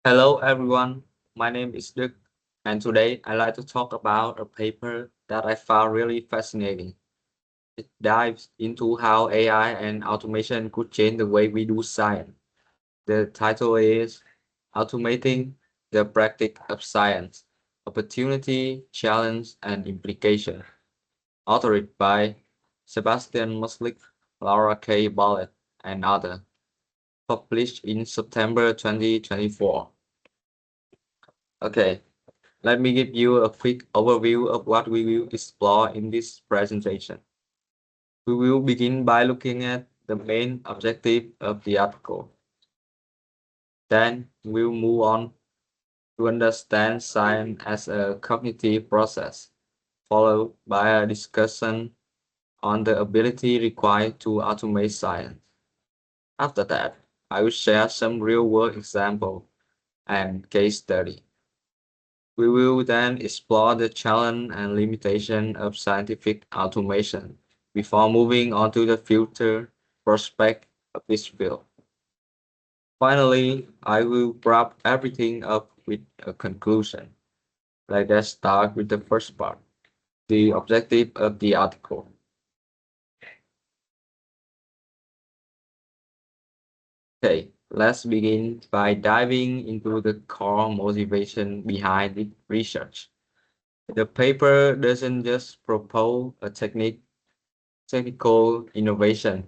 Hello everyone, my name is Đức, and today I'd like to talk about a paper that I found really fascinating. It dives into how AI and automation could change the way we do science. The title is Automating the Practice of Science, Opportunity, Challenge, and Implication, authored by Sebastian Muslik, Laura K. Bartlett, and others, published in September 2024. Okay, let me give you a quick overview of what we will explore in this presentation. We will begin by looking at the main objective of the article. Then we'll move on to understand science as a cognitive process, followed by a discussion on the ability required to automate science. After that, I will share some real-world example and case study. We will then explore the challenge and limitation of scientific automation before moving on to the future prospect of this field. Finally, I will wrap everything up with a conclusion. Let's start with the first part, the objective of the article. Okay, let's begin by diving into the core motivation behind the research. The paper doesn't just propose a technical innovation.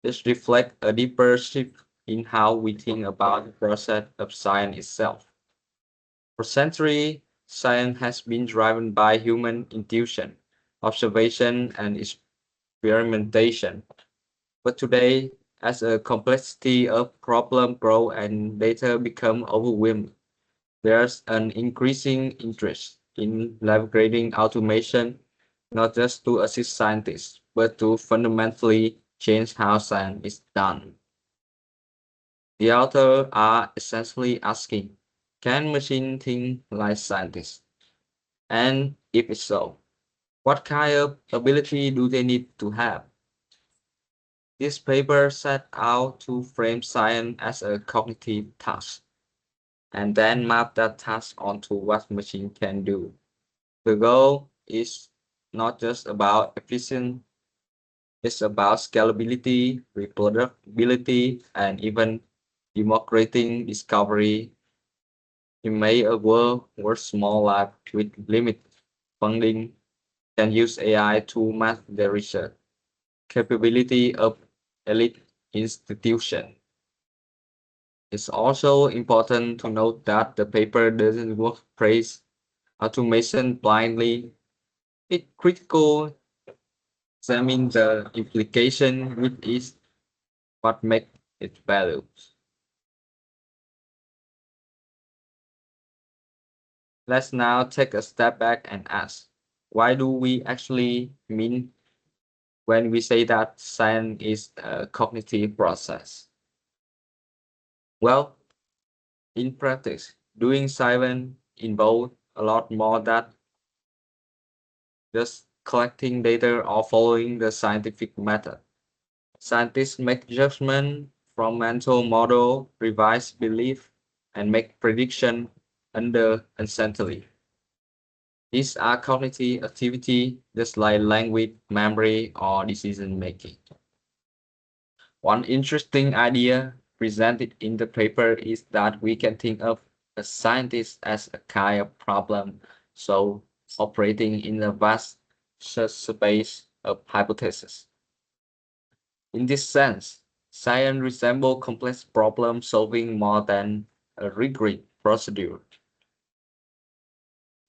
This reflects a deeper shift in how we think about the process of science itself. For centuries, science has been driven by human intuition, observation, and experimentation. But today, as a complexity of problem grow and data become overwhelming, there's an increasing interest in leveraging automation not just to assist scientists, but to fundamentally change how science is done. The authors are essentially asking, can machine think like scientists? And if so, what kind of ability do they need to have? This paper set out to frame science as a cognitive task and then map that task onto what machine can do. The goal is not just about efficiency, it's about scalability, reproducibility, and even democratic discovery. In a world where small labs with limited funding can use AI to match the research capability of elite institutions. It's also important to note that the paper doesn't work praise automation blindly. It critical examines the implication, which is what makes it valuable. Let's now take a step back and ask, why do we actually mean when we say that science is a cognitive process? Well, in practice, doing science involves a lot more than just collecting data or following the scientific method. Scientists make judgment from mental model, revise belief, and make prediction under uncertainty. These are cognitive activity just like language, memory, or decision making. One interesting idea presented in the paper is that we can think of a scientist as a kind of problem, so operating in a vast space of hypotheses. In this sense, science resembles complex problem solving more than a rigid procedure.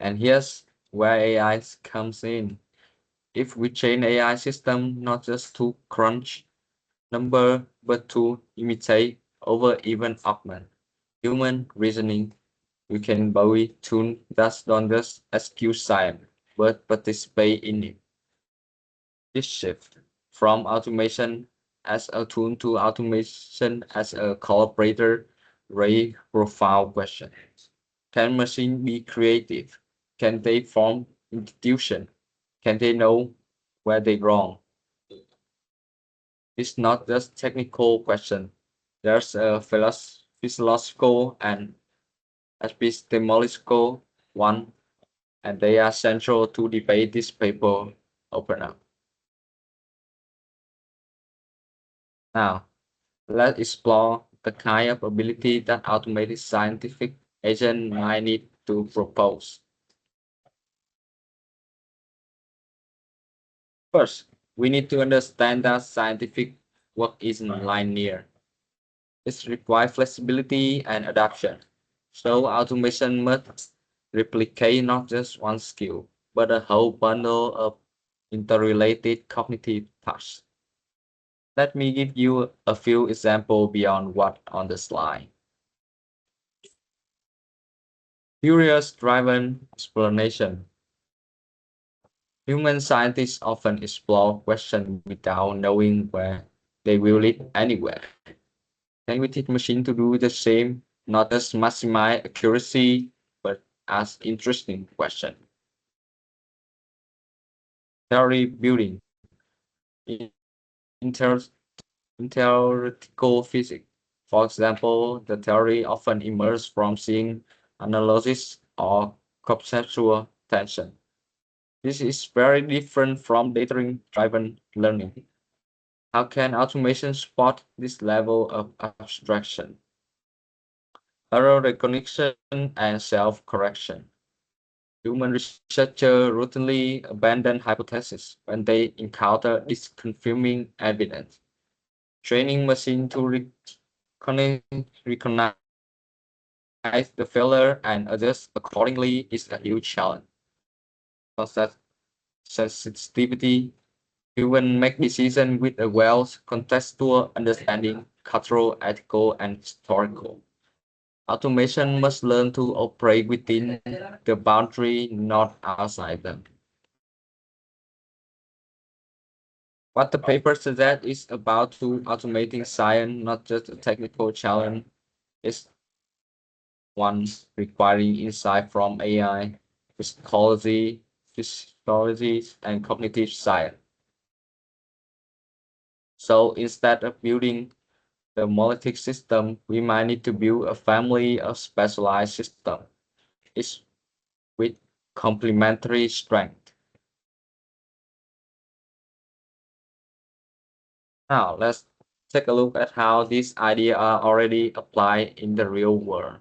And here's where AI comes in. If we train AI system not just to crunch number, but to imitate or even augment human reasoning, we can build tools that don't just execute science, but participate in it. This shift from automation as a tool to automation as a collaborator raise profound questions. Can machines be creative? Can they form institution? Can they know where they wrong? It's not just technical question. There's a philosophical and epistemological one, and they are central to debate this paper opener. Now, let's explore the kind of ability that automated scientific agent might need to propose. First, we need to understand that scientific work isn't linear. It requires flexibility and adaptation. So automation must replicate not just one skill, but a whole bundle of interrelated cognitive tasks. Let me give you a few examples beyond what on the slide. Curious-driven explanation. Human scientists often explore questions without knowing where they will lead anywhere. Can we teach machine to do the same, not just maximize accuracy, but ask interesting questions? Theory building. In inter- theoretical physics, for example, the theory often emerges from seeing analysis or conceptual tension. This is very different from data-driven learning. How can automation support this level of abstraction? Error recognition and self-correction. Human researchers routinely abandon hypotheses when they encounter disconfirming evidence. Training machines to recognize the failure and adjust accordingly is a huge challenge. Concept sensitivity, human make decisions with a well contextual understanding, cultural, ethical, and historical. Automation must learn to operate within the boundary, not outside them. What the paper suggests is about to automating science, not just a technical challenge. It's one requiring insight from AI, physiology, and cognitive science. So instead of building the monolithic system, we might need to build a family of specialized systems, each with complementary strength. Now let's take a look at how these ideas are already applied in the real world.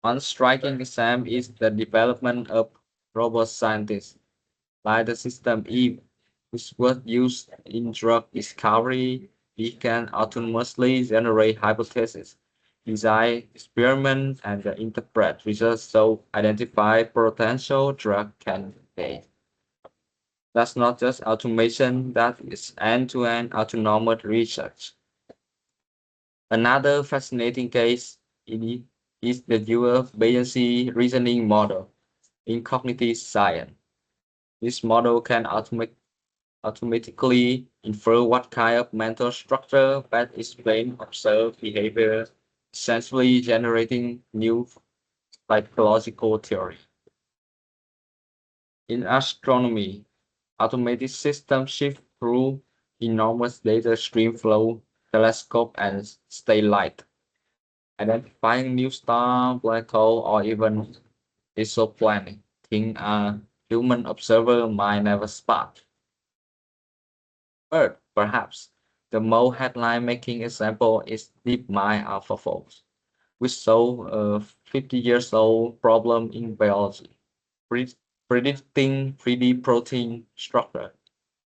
One striking example is the development of robot scientists, like the system Eve, which was used in drug discovery. We can autonomously generate hypotheses, design experiments, and interpret results to identify potential drug candidates. That's not just automation, that is end-to-end autonomous research. Another fascinating case is the dual Bayesian reasoning model in cognitive science. This model can automatically infer what kind of mental structure best explain observed behavior, essentially generating new psychological theory. In astronomy, automated systems shift through enormous data stream flow, telescope, and starlight, identifying new star, black hole, or even exoplanet, thing a human observer might never spot. But perhaps the most headline-making example is DeepMind AlphaFold, which solved a 50 years old problem in biology, pre- predicting 3D protein structure.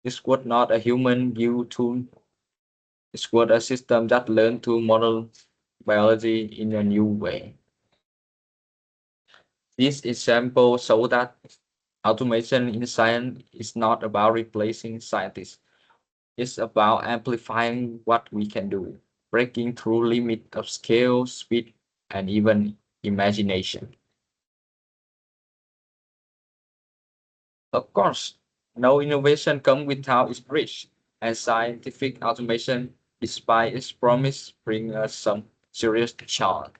This was not a human built tool, it was a system that learned to model biology in a new way. This example shows that automation in science is not about replacing scientists. It's about amplifying what we can do, breaking through limits of scale, speed, and even imagination. Of course, no innovation comes without its risk, and scientific automation, despite its promise, brings us some serious challenge.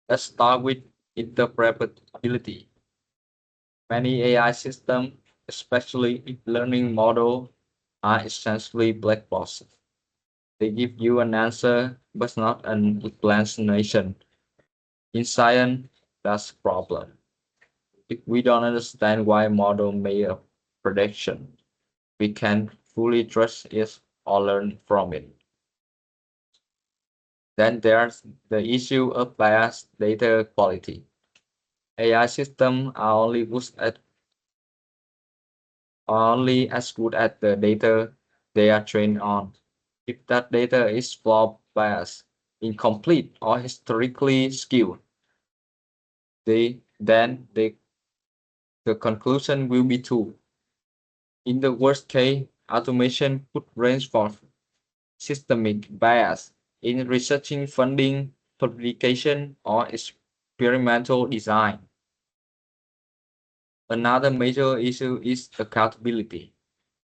Let's start with interpretability. Many AI systems, especially learning models, are essentially black boxes. They give you an answer, but not an explanation. In science, that's a problem. If we don't understand why a model made a prediction, we can't fully trust it or learn from it. Then there's the issue of biased data quality. AI systems are only as good as the data they are trained on. If that data is flawed, biased, incomplete, or historically skewed, the conclusion will be true. In the worst case, automation could range from systemic bias in researching funding, publication, or experimental design. Another major issue is accountability.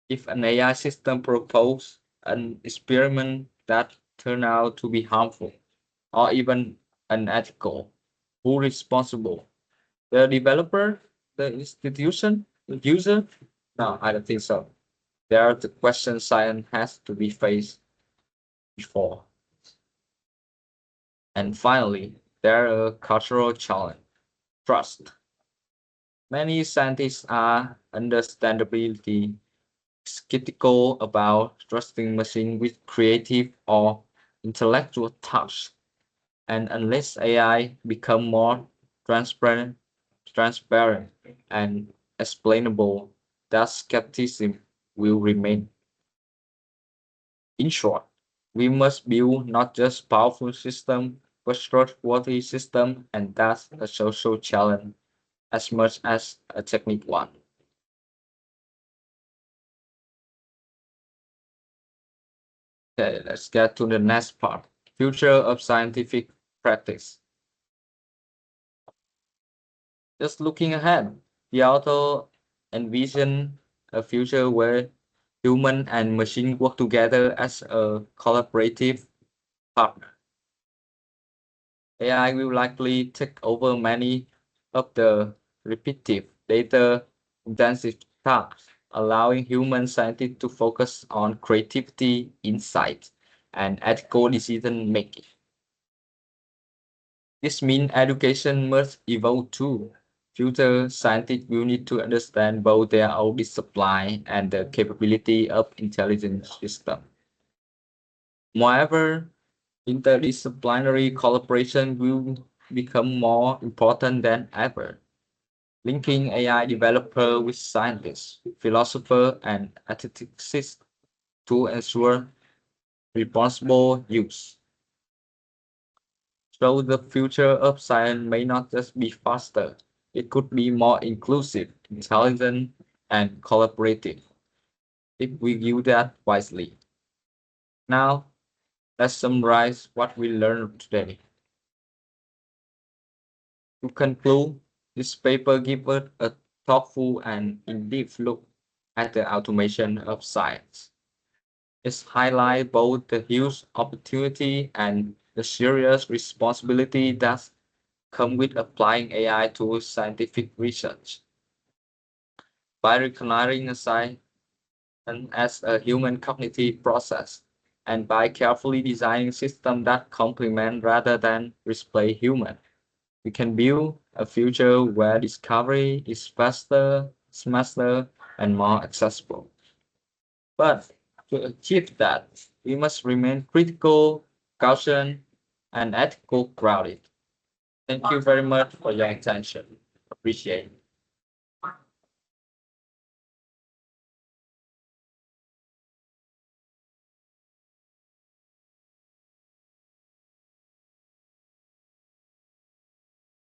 If an AI system proposes an experiment that turns out to be harmful or even unethical, who is responsible? The developer, the institution, the user? No, I don't think so. There are the questions science has to be faced before. And finally, there are a cultural challenge, trust. Many scientists are understandably skeptical about trusting machines with creative or intellectual tasks. And unless AI become more transparent, transparent and explainable, that skepticism will remain. In short, we must build not just powerful system, but trustworthy system, and that's a social challenge as much as a technical one. Okay, let's get to the next part. Future of scientific practice. Just looking ahead, the author envision a future where human and machine work together as a collaborative partner. AI will likely take over many of the repetitive, data intensive tasks, allowing human scientists to focus on creativity, insight, and ethical decision making. This means education must evolve too. Future scientists will need to understand both their own discipline and the capability of intelligent systems. Moreover, interdisciplinary collaboration will become more important than ever, linking AI developers with scientists, philosophers, and ethicists to ensure responsible use. So the future of science may not just be faster, it could be more inclusive, intelligent, and collaborative if we use that wisely. Now, let's summarize what we learned today. To conclude, this paper gives us a thoughtful and in-depth look at the automation of science. It highlights both the huge opportunity and the serious responsibility that come with applying AI to scientific research. By recognizing a science as a human cognitive process, and by carefully designing systems that complement rather than replace human, we can build a future where discovery is faster, smarter, and more accessible. But to achieve that, we must remain critical, cautious, and ethical grounded. Thank you very much for your attention. Appreciate it.